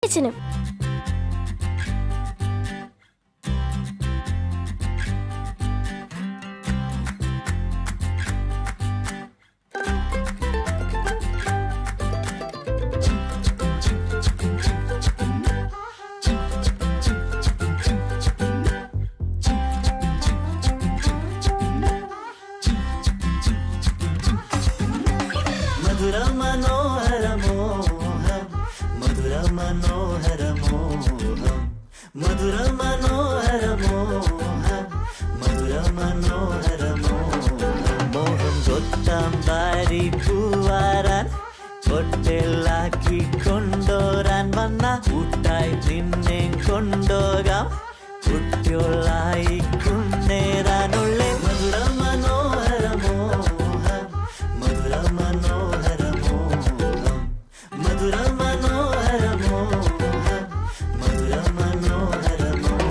അച്ഛനും ഹോട്ടലാക്കി കൊണ്ടോരാൻ വന്ന കൂട്ടായി നിന്നെ കൊണ്ടോകാം കുട്ടികളായി കുന്നേറാനുള്ള മധുര മനോഹരമോഹം മധുര മനോഹരമോഹം മധുര മനോഹരമോഹം മധുര മനോഹരമോഹം.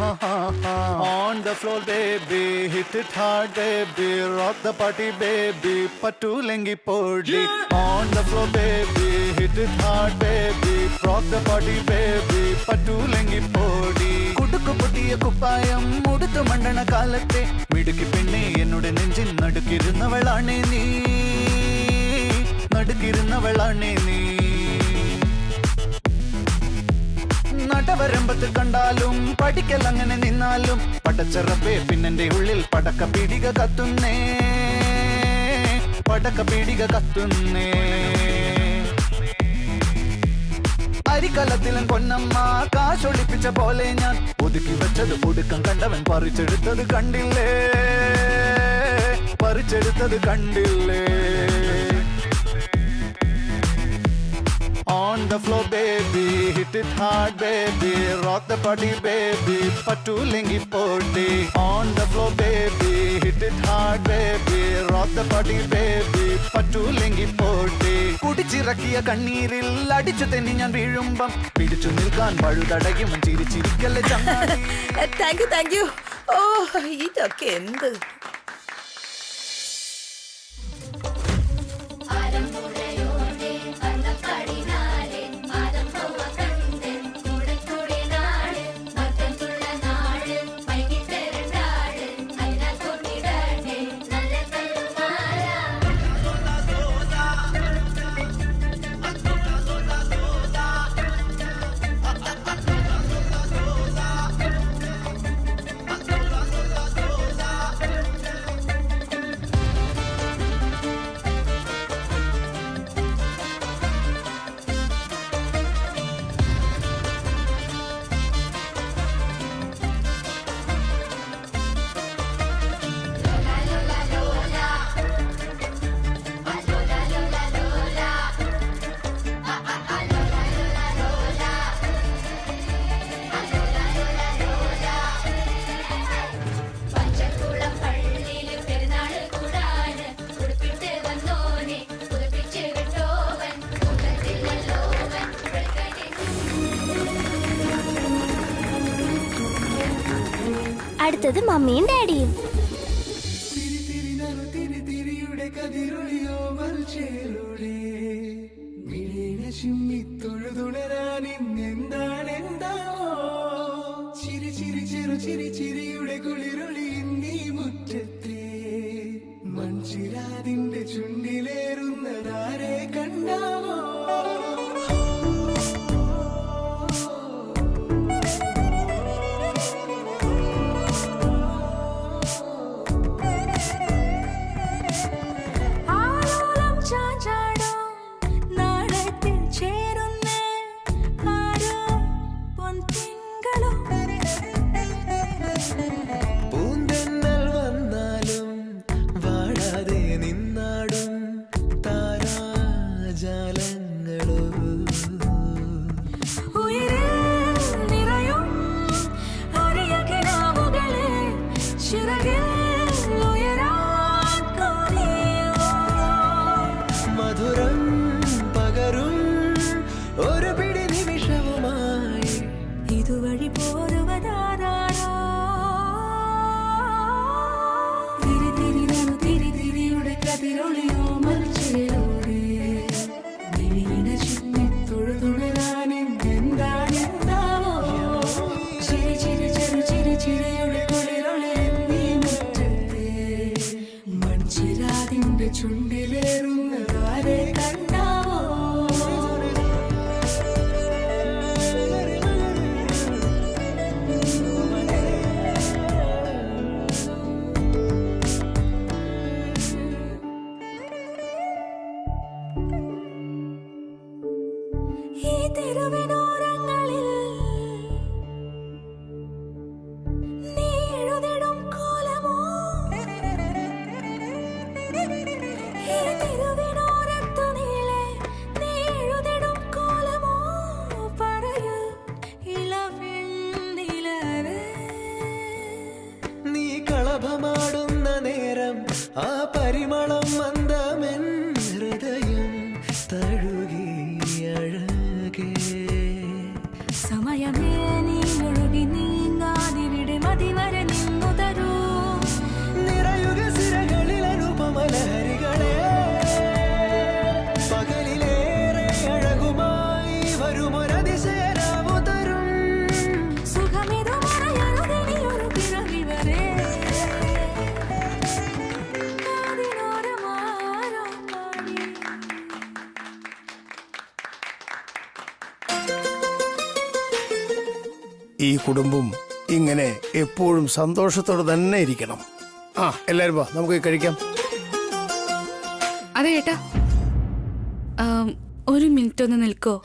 On the floor, baby, hit it hard, baby, rock the party, baby, patulengi podi. On the floor, baby, hit it hard, baby, rock the party, baby, patulengi podi. കുടുക്കു പൊട്ടിയ കുപ്പായം മുടുത്തു മണ്ണണ കാലത്തെ മിടുക്കി പെണ്ണെ എന്നോട് നെഞ്ചിൻ നടുക്കിരുന്നവളാണേ നീ നടുക്കിരുന്നവളാണേ നീ നടവരമ്പത്ത് കണ്ടാലും പഠിക്കൽ അങ്ങനെ നിന്നാലും പടച്ചറപ്പേ പിന്നെന്റെ ഉള്ളിൽ പടക്ക പീടിക കത്തുന്നേ പടക്ക പീടിക കത്തുന്നേ അരിക്കലത്തിലും പൊന്നമ്മ കാശൊളിപ്പിച്ച പോലെ ഞാൻ ഒതുക്കി വെച്ചത് ഒടുക്കം കണ്ടവൻ പറിച്ചെടുത്തത് കണ്ടില്ലേ പറിച്ചെടുത്തത് കണ്ടില്ലേ. On the floor, baby, hit it hard, baby, rock the party, baby, patulengi podi. On the floor, baby, hit it hard, baby, rock the party, baby, patulengi podi. കുടിച്ചിറക്കിയ കണ്ണീരിൽ അടിച്ചു തെന്നി ഞാൻ വീഴുമ്പം പിടിച്ചു നിൽക്കാൻ പഴുതടയും ചിരിച്ചിരിക്കല്ലേ ചങ്ങാതി. Thank you. ഓ ഇതൊക്കെ എന്ത് അടുത്തത് മമ്മിയും ഡാഡിയും. മൺചിരാതിന്റെ ചുണ്ടിലേറുന്നതാരെ കണ്ടാവോ? പൂന്തെന്നൽ വന്നാലും വാടാതെ നിന്നാടും താരാജാലങ്ങളോ. മധുരം പകരും ഒരു പിടി നിമിഷവുമായി ഇതുവഴി പോരുവതാരോ തിരിതിരിയുടെ കതിരൊളിയോ മൽച്ചിലൂടെ വിഴിന ചുറ്റി തൊഴുതുണരാനും എന്താണെന്താവോ? ചിരി ചിരി ചെറു ചിരി ചിരിയുടെ കുളിരൊളി നീ മുറ്റത്തെ മൺചിരാതിന്റെ ചുണ്ടിലേറുന്നതാരെ കണ്ടാവോ? ഈ തെരുവിനോരങ്ങളിൽ നീ എഴുതിടും കോലമോ? ഈ തെരുവിനോരത്തു നീളെ നീ എഴുതിടും കോലമോ? പറയൂ ഇളവെണ്ണിലവേ. നീ കളഭമാടുന്ന നേരം ആ പരിമളം മന്ദമെൻ ഹൃദയം തഴുകി അഴകേ. സമയമേ നീ ഒഴുകി നീങ്ങാതിവിടെ മതിവരെ നിന്നു തരൂ. നിറയുക സിരകളിൽ അനുപമലഹരികളെ പകലിലേറെ അഴകുമായി വരുമൊരതിശയരാവു തരും. സുഖമിതു മറയരുതിനിയൊരു പിറവി വരെ കാതിനോരമാരോ പാടി. ഈ കുടുംബം ഇങ്ങനെ എപ്പോഴും സന്തോഷത്തോടെ തന്നെ ഇരിക്കണം. എല്ലാരും വാ, നമുക്ക് കഴിക്കാം. അതെ ഏട്ടാ, ഒരു മിനിറ്റ് ഒന്ന് നിൽക്കോ?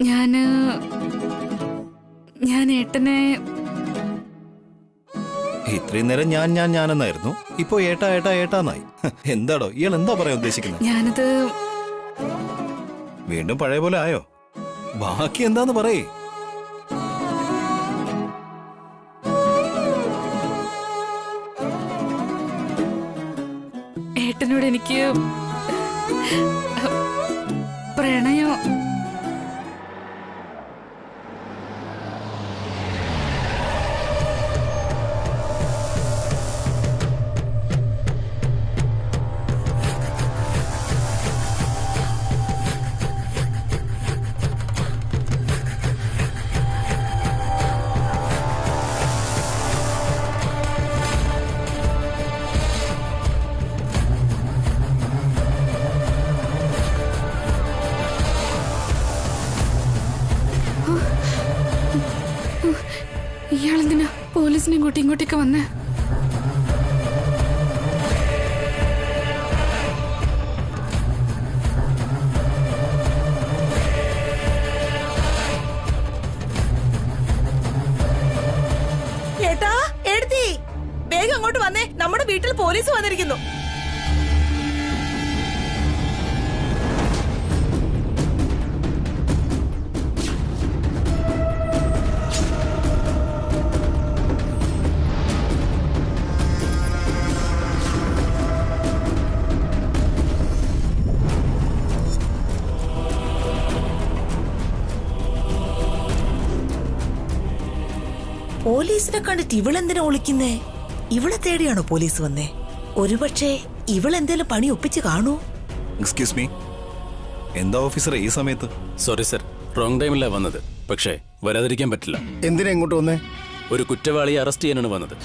ഞാൻ ഏട്ടനെ ഇത്രയും നേരം ഞാനെന്നായിരുന്നു. ഇപ്പൊ ഏട്ടാന്നായി. എന്താടോ ഇയാൾ എന്താ പറയാൻ ഉദ്ദേശിക്കുന്നത്? ഞാനത് വീണ്ടും പഴയ പോലെ ആയോ? ബാക്കി എന്താന്ന് പറയേ. ഏട്ടനോട് എനിക്ക് പ്രണയം. ഇയാളെന്തിനാ പോലീസിനെ ഇങ്ങോട്ടേക്ക് വന്നേ? ഏട്ടാ, എടുത്തി വേഗം അങ്ങോട്ട് വന്നേ. നമ്മുടെ വീട്ടിൽ പോലീസ് വന്നിരിക്കുന്നു. പോലീസിനെ കണ്ടിട്ട് ഇവളെന്തിനാ ഒളിക്കുന്നേ? ഇവളെ തേടിയാണോ പോലീസ് വന്നേ? ഒരുപക്ഷെ ഇവളെന്തേലും പണി ഒപ്പിച്ച് കാണൂ. എക്സ്ക്യൂസ് മീ, എന്താ ഓഫീസർ ഈ സമയത്ത്? സോറി സർ, റോങ് ടൈമിലാ വന്നത്. പക്ഷേ വരാതിരിക്കാൻ പറ്റില്ല. എന്തിനാ ഇങ്ങോട്ട് വന്നേ? ഒരു കുറ്റവാളിയെ അറസ്റ്റ് ചെയ്യാനാണ് വന്നത്.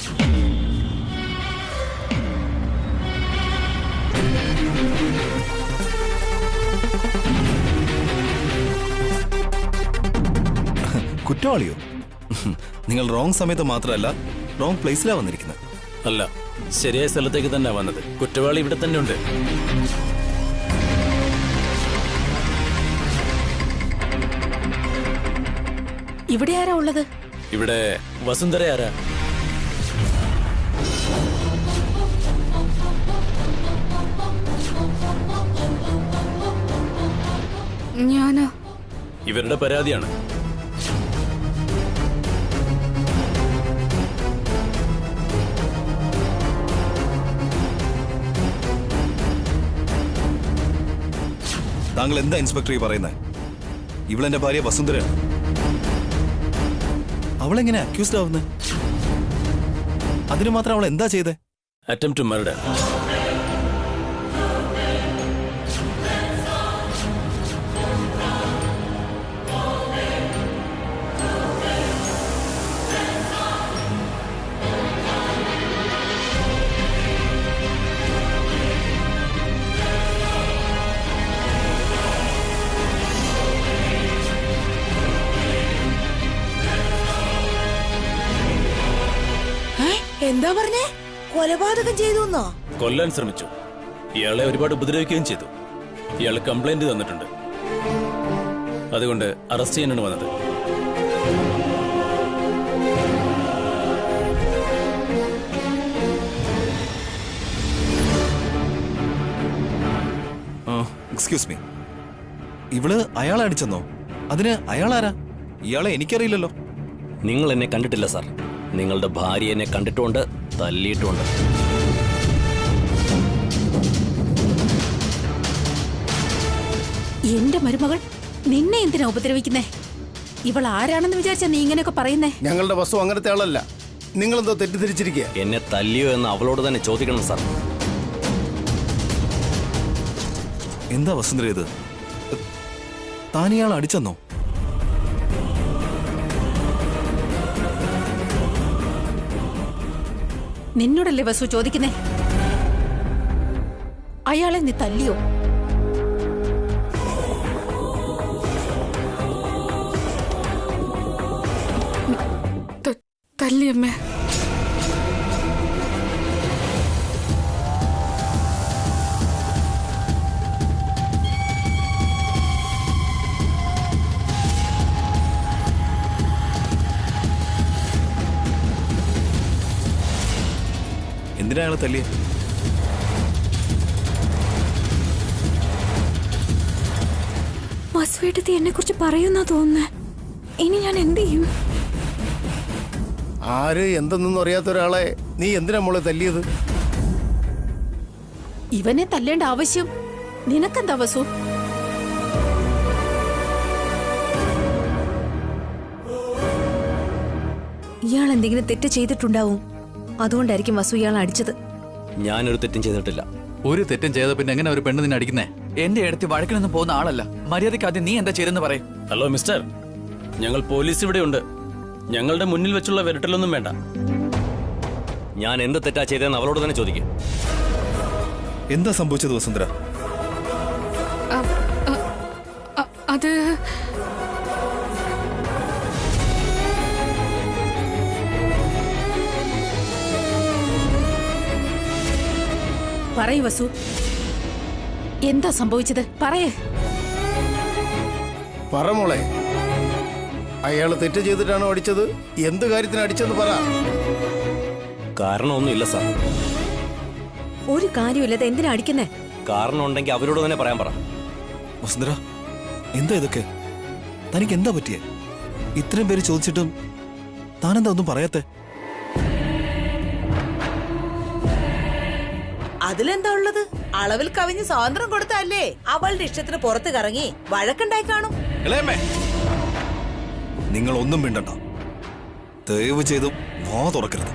കുറ്റവാളിയോ? നിങ്ങൾ റോങ് സമയത്ത് മാത്രമല്ല, റോങ് പ്ലേസിലാ വന്നിരിക്കുന്നത്. അല്ല, ശരിയായ സ്ഥലത്തേക്ക് തന്നെ വന്നത്. കുറ്റവാളി ഇവിടെ തന്നെ ഉണ്ട്. ഇവിടെ ആരാ ഉള്ളത്? ഇവിടെ വസുന്ധര ആരാ? ഞാനാ. ഇവരുടെ പരാതിയാണ്. താങ്കൾ എന്താ ഇൻസ്പെക്ടർ ഈ പറയുന്നത്? ഇവളെന്റെ ഭാര്യ വസുന്ധരയാണ്. അവളെങ്ങനെ അക്യൂസ്ഡ് ആവുന്നത്? അതിന് മാത്രം അവൾ എന്താ ചെയ്തേ? Attempt to murder. എന്താ പറഞ്ഞേ? കൊലപാതകം ചെയ്തു? കൊല്ലാൻ ശ്രമിച്ചു. ഇയാളെ ഒരുപാട് ഉപദ്രവിക്കുകയും ചെയ്തു. ഇയാൾ കംപ്ലൈന്റ് തന്നിട്ടുണ്ട്. അതുകൊണ്ട് അറസ്റ്റ് ചെയ്യാനാണ് വന്നത്. എക്സ്ക്യൂസ് മീ, ഇവള് അയാളെ അടിച്ചെന്നോ? അതിന് അയാളാരാ? ഇയാളെ എനിക്കറിയില്ലല്ലോ. നിങ്ങൾ എന്നെ കണ്ടിട്ടില്ല സാർ. നിങ്ങളുടെ ഭാര്യ എന്നെ കണ്ടിട്ടുണ്ട്, തല്ലിയിട്ടുമുണ്ട്. എന്റെ മരുമകൾ നിന്നെ എന്തിനാ ഉപദ്രവിക്കുന്നേ? ഇവൾ ആരാണെന്ന് വിചാരിച്ചാ നീ ഇങ്ങനെയൊക്കെ പറയുന്നേ? ഞങ്ങളുടെ വസ്തു അങ്ങനത്തെ ആളല്ല. നിങ്ങളെന്തോ തെറ്റിദ്ധരിച്ചിരിക്കുക. എന്നെ തല്ലിയോ എന്ന് അവളോട് തന്നെ ചോദിക്കണം സാർ. എന്താ വസുന്ധര ഇത്? താൻ ഇയാൾ അടിച്ചെന്നോ? നിന്നോടല്ലേ വസു ചോദിക്കുന്നേ? അയാളെ നീ തല്ലിയോ? തല്ലിയമ്മേ. എന്തിനാ അയാളെ തല്ലിയേ? വസുവേട്ടത്തി എന്നെ കുറിച്ച് പറയുന്നാ തോന്നുന്നേ. ഇനി ഞാൻ എന്ത് ചെയ്യും? ആര് എന്തെന്നൊന്നും അറിയാത്ത ഒരാളെ നീ എന്തിനാ മോളെ തല്ലിയത്? ഇവനെ തല്ലേണ്ട ആവശ്യം നിനക്കെന്താ വസു? ഇയാൾ എന്തെങ്കിലും തെറ്റ് ചെയ്തിട്ടുണ്ടാവും. അതുകൊണ്ടായിരിക്കും വസു ഇയാൾ അടിച്ചത്. ഞാനൊരു തെറ്റും ചെയ്തിട്ടില്ല. ഒരു തെറ്റും ചെയ്ത പിന്നെ എങ്ങനെ ഒരു പെണ്ണ് നിന്നെ അടിക്കുന്നേ? എന്റെ അടുത്ത് വഴക്കിനൊന്നും പോകുന്ന ആളല്ല. മര്യാദയ്ക്ക് ആദ്യം നീ എന്താ ചെയ്തെന്ന് പറയും. ഹലോ മിസ്റ്റർ, ഞങ്ങൾ പോലീസ് ഇവിടെ ഉണ്ട്. ഞങ്ങളുടെ മുന്നിൽ വെച്ചുള്ള വിരട്ടലൊന്നും വേണ്ട. ഞാൻ എന്ത് തെറ്റാ ചെയ്തതെന്ന് അവളോട് തന്നെ ചോദിക്കും. എന്താ സംഭവിച്ചത് വസുന്ധര? അത് പറയൂ വസു, എന്താ സംഭവിച്ചത്? പറയേ. പറ മോളെ, അയാൾ തെറ്റ് ചെയ്തിട്ടാണോ അടിച്ചത്? എന്ത് കാര്യത്തിന് അടിച്ചെന്ന് പറ. കാരണമൊന്നുമില്ല സാർ. ഒരു കാര്യമില്ലാതെ എന്തിനാ അടിക്കുന്നേ? കാരണം ഉണ്ടെങ്കിൽ അവരോട് തന്നെ പറയാൻ പറ. വസുന്ധര, എന്താ ഇതൊക്കെ? തനിക്ക് എന്താ പറ്റിയേ? ഇത്രയും പേര് ചോദിച്ചിട്ടും താനെന്താ ഒന്നും പറയാത്തെ? അതിലെന്താ ഉള്ളത്? അളവിൽ കവിഞ്ഞ് സ്വാതന്ത്ര്യം കൊടുത്തല്ലേ അവളുടെ ഇഷ്ടത്തിന് പുറത്ത് കറങ്ങി വഴക്കുണ്ടായി കാണും. നിങ്ങൾ ഒന്നും മിണ്ടണ്ട. ദയവ് ചെയ്തും വാ തുറക്കരുത്.